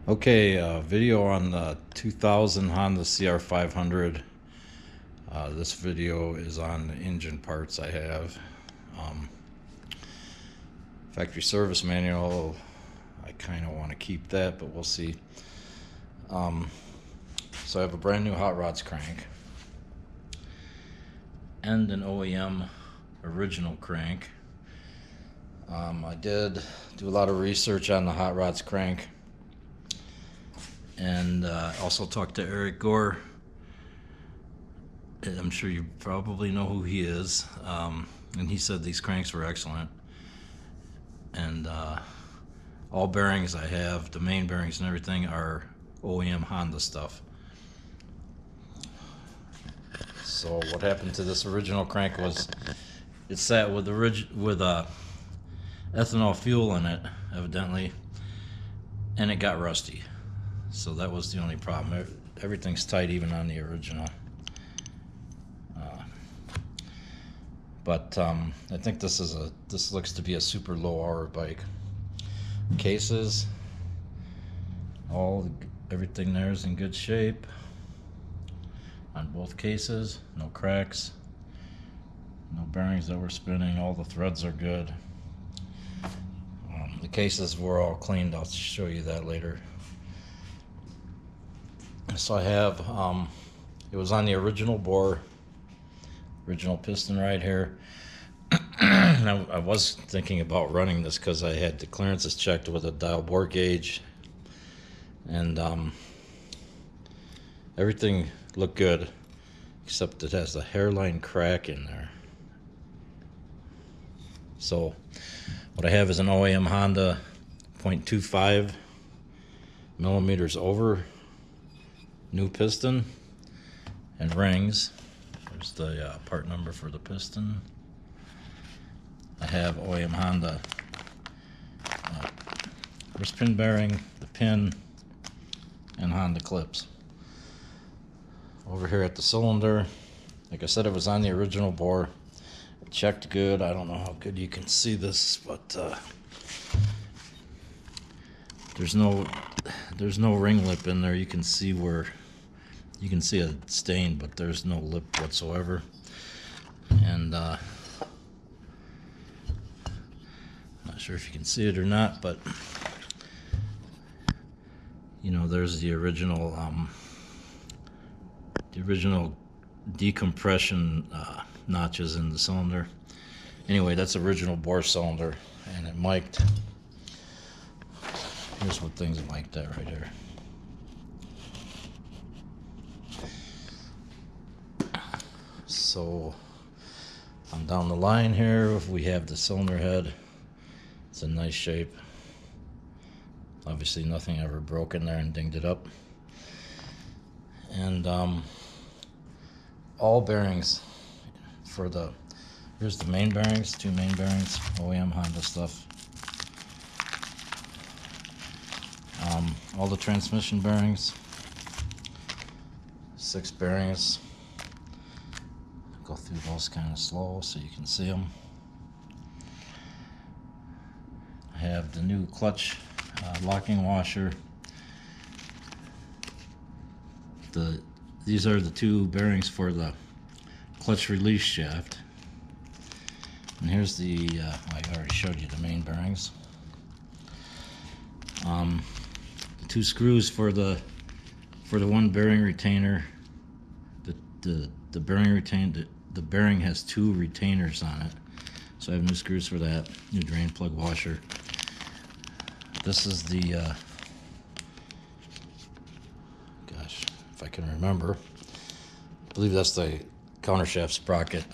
Okay, video on the 2000 Honda CR500. This video is on the engine parts I have. Factory service manual, I kind of want to keep that, but we'll see. So I have a brand new hot rods crank and an OEM original crank. I did do a lot of research on the hot rods crank, and also talked to Eric Gore. I'm sure you probably know who he is, and he said these cranks were excellent. And all bearings I have, the main bearings and everything, are OEM Honda stuff. So what happened to this original crank was it sat with ethanol fuel in it, evidently, and it got rusty. So that was the only problem. Everything's tight, even on the original. But I think this looks to be a super low hour bike. Cases, everything there is in good shape on both cases. No cracks, no bearings that were spinning. All the threads are good. The cases were all cleaned. I'll show you that later. So I have, it was on the original bore, original piston right here. I was thinking about running this because I had the clearances checked with a dial bore gauge, and everything looked good, except it has a hairline crack in there. So what I have is an OEM Honda 0.25 millimeters over new piston and rings. There's the part number for the piston. I have OEM Honda wrist pin bearing, the pin, and Honda clips. Over here at the cylinder, like I said, it was on the original bore. It checked good. I don't know how good you can see this, but there's no ring lip in there. You can see a stain, but there's no lip whatsoever. And not sure if you can see it or not, but you know, there's the original decompression notches in the cylinder. Anyway, that's original bore cylinder, and it mic'd. Here's what things mic'd at right here. So I'm down the line here. We have the cylinder head. It's in nice shape. Obviously nothing ever broke in there and dinged it up. And all bearings for here's the main bearings, 2 main bearings, OEM Honda stuff. All the transmission bearings, 6 bearings. Go through those kind of slow so you can see them. I have the new clutch locking washer. These are the 2 bearings for the clutch release shaft. And here's I already showed you the main bearings. 2 screws for the 1 bearing retainer. The bearing has 2 retainers on it, so I have new screws for that. New drain plug washer. This is the gosh, if I can remember, I believe that's the countershaft sprocket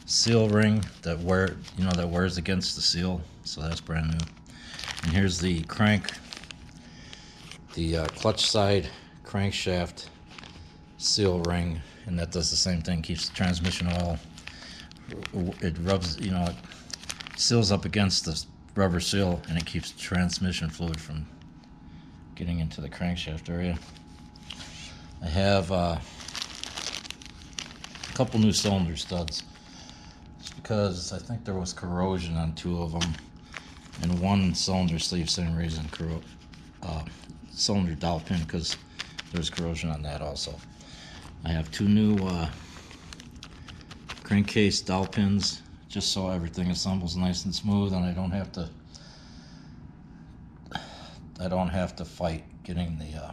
seal ring that wears against the seal. So that's brand new. And here's the crank, the clutch side crankshaft seal ring, and that does the same thing. Keeps the transmission oil. It rubs, it seals up against the rubber seal, and it keeps transmission fluid from getting into the crankshaft area. I have a couple new cylinder studs, just because I think there was corrosion on 2 of them, and 1 cylinder sleeve, same reason, cylinder dowel pin because there's corrosion on that also. I have 2 new crankcase dowel pins just so everything assembles nice and smooth, and I don't have to fight getting the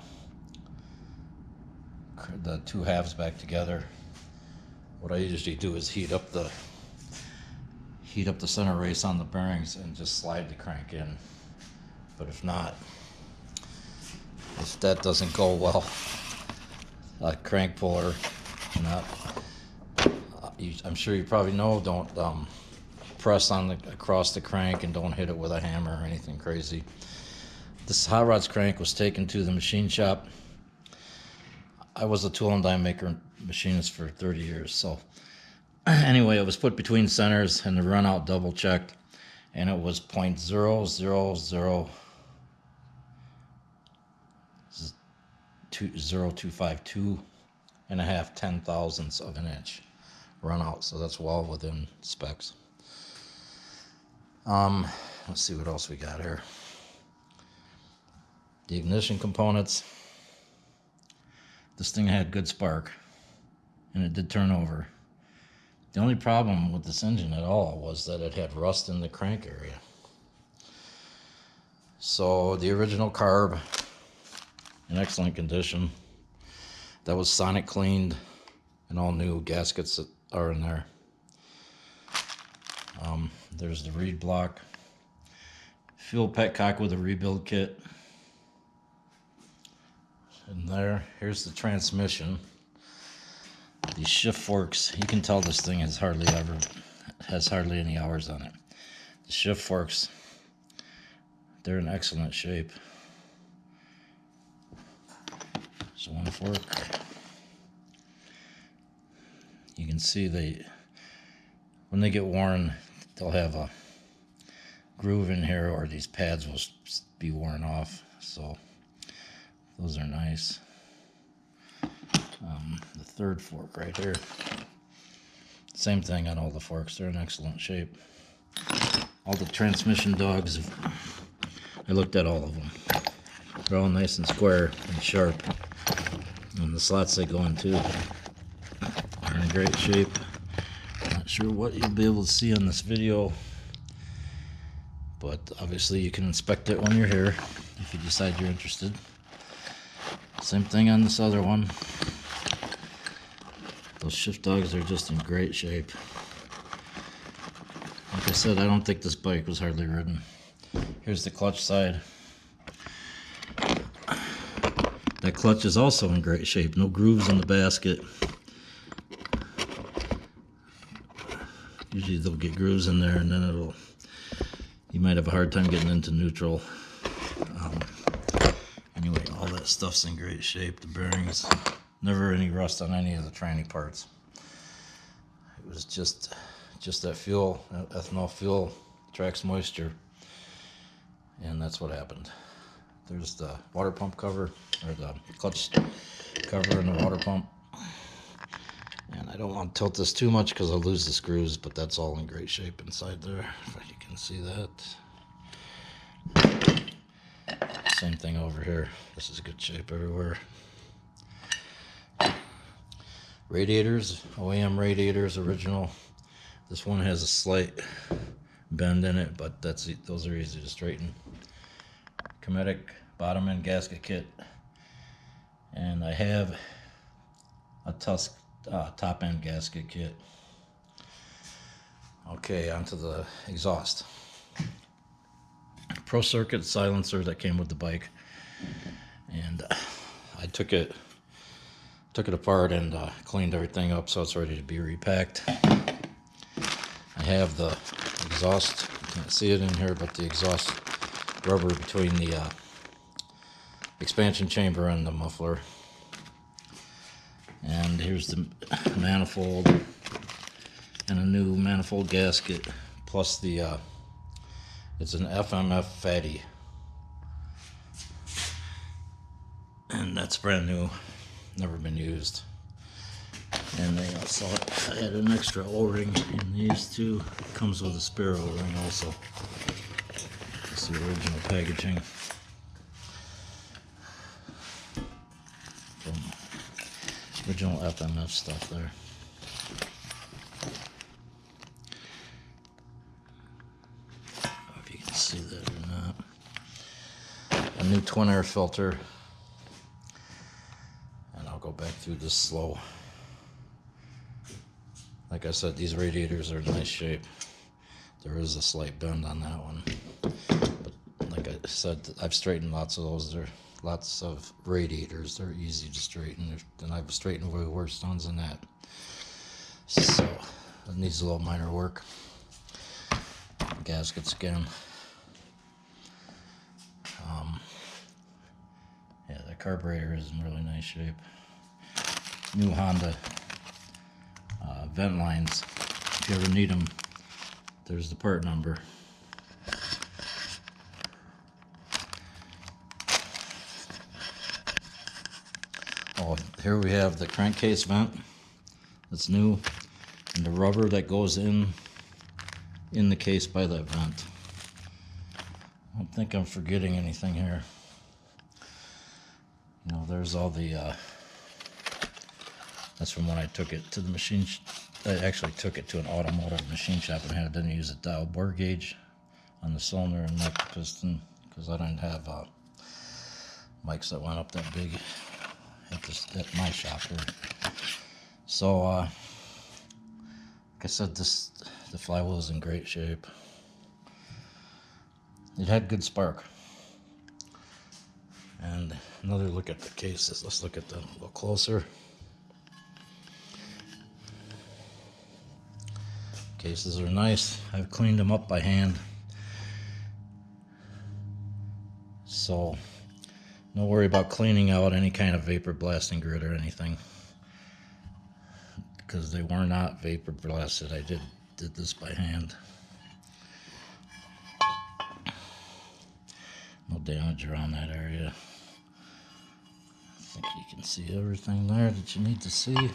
2 halves back together. What I usually do is heat up the center race on the bearings and just slide the crank in. But if that doesn't go well, a crank puller, I'm sure you probably know, don't press across the crank, and don't hit it with a hammer or anything crazy. This hot rods crank was taken to the machine shop. I was a tool and die maker machinist for 30 years, so anyway, it was put between centers and the run out double checked, and it was 0.000252 and a half 10,000ths of an inch run out, so that's well within specs. Let's see what else we got here. The ignition components. This thing had good spark, and it did turn over. The only problem with this engine at all was that it had rust in the crank area. So the original carb, in excellent condition. That was sonic cleaned, and all new gaskets that are in there. There's the reed block. Fuel petcock with a rebuild kit. And here's the transmission. These shift forks, you can tell this thing has hardly any hours on it. The shift forks, they're in excellent shape. So one fork. You can see when they get worn, they'll have a groove in here, or these pads will be worn off. So those are nice. The third fork right here, same thing on all the forks. They're in excellent shape. All the transmission dogs, I looked at all of them. They're all nice and square and sharp. And the slots they go into are in great shape. Not sure what you'll be able to see on this video, but obviously you can inspect it when you're here if you decide you're interested. Same thing on this other one. Those shift dogs are just in great shape. Like I said, I don't think this bike was hardly ridden. Here's the clutch side. That clutch is also in great shape. No grooves in the basket. Usually they'll get grooves in there, and then you might have a hard time getting into neutral. Anyway, all that stuff's in great shape. The bearings, never any rust on any of the tranny parts. It was just that fuel, ethanol fuel, attracts moisture, and that's what happened. There's the water pump cover, or the clutch cover and the water pump. And I don't want to tilt this too much because I'll lose the screws, but that's all in great shape inside there, if you can see that. Same thing over here. This is good shape everywhere. Radiators, OEM radiators, original. This one has a slight bend in it, but those are easy to straighten. Cometic bottom end gasket kit, and I have a Tusk top end gasket kit. Okay, onto the exhaust. Pro Circuit silencer that came with the bike, and I took it apart and cleaned everything up so it's ready to be repacked. I have the exhaust, you can't see it in here, but the exhaust rubber between the expansion chamber and the muffler. And here's the manifold and a new manifold gasket, plus the it's an FMF fatty, and that's brand new, never been used. And they also had an extra O-ring in these two. It comes with a spare O-ring also. It's the original packaging. Original FMF stuff there. I don't know if you can see that or not. A new twin air filter. And I'll go back through this slow. Like I said, these radiators are in nice shape. There is a slight bend on that one. But like I said, I've straightened lots of those. There are lots of radiators. They're easy to straighten. And I've straightened way worse ones than that. So it needs a little minor work. Gaskets again. Yeah, the carburetor is in really nice shape. New Honda vent lines. If you ever need them, there's the part number. Oh, here we have the crankcase vent. That's new, and the rubber that goes in the case by that vent. I don't think I'm forgetting anything here. You know, there's all the. That's from when I took it to the machine. I actually took it to an automotive machine shop and had to use a dial bore gauge on the cylinder and mic piston because I didn't have mics that went up that big at my shop here. So, like I said, the flywheel is in great shape. It had good spark. And another look at the cases. Let's look at them a little closer. Cases are nice. I've cleaned them up by hand. So, no worry about cleaning out any kind of vapor blasting grit or anything. Because they were not vapor blasted. I did this by hand. No damage around that area. I think you can see everything there that you need to see.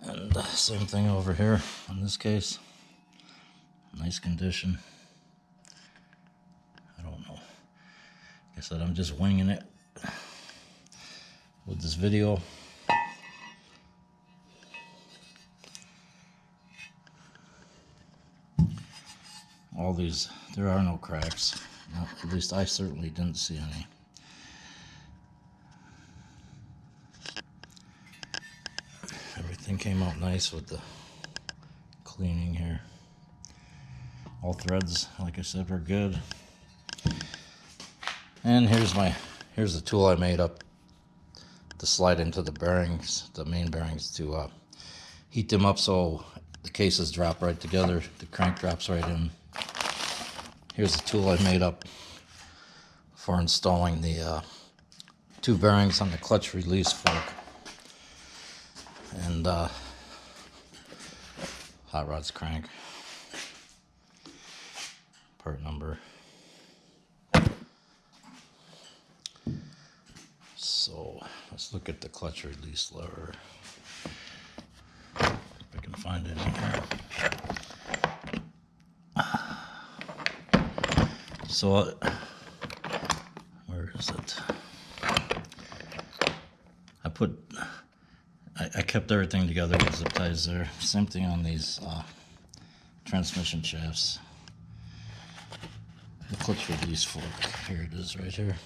And same thing over here in this case. Nice condition. I don't know. Like I said, I'm just winging it with this video. All these, there are no cracks. No, at least I certainly didn't see any. Everything came out nice with the cleaning here. All threads, like I said, were good. And here's the tool I made up to slide into the bearings, the main bearings, to heat them up so the cases drop right together. The crank drops right in. Here's the tool I made up for installing the two bearings on the clutch release fork. And hot rod's crank. Part number. So let's look at the clutch release lever. If I can find it in here. So where is it? I kept everything together with zip ties there. Same thing on these transmission shafts. The clutch release fork. Here it is right here.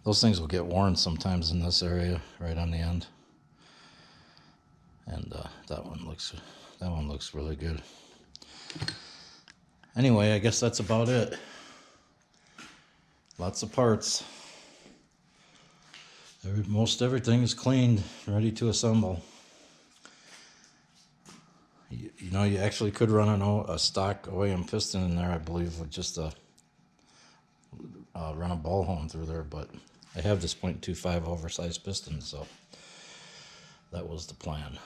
Those things will get worn sometimes in this area, right on the end. And that one looks really good. Anyway, I guess that's about it. Lots of parts. Most everything is cleaned, ready to assemble. You know, you actually could run a stock OEM piston in there, I believe, with just run a ball hone through there, but I have this .25 oversized piston, so that was the plan.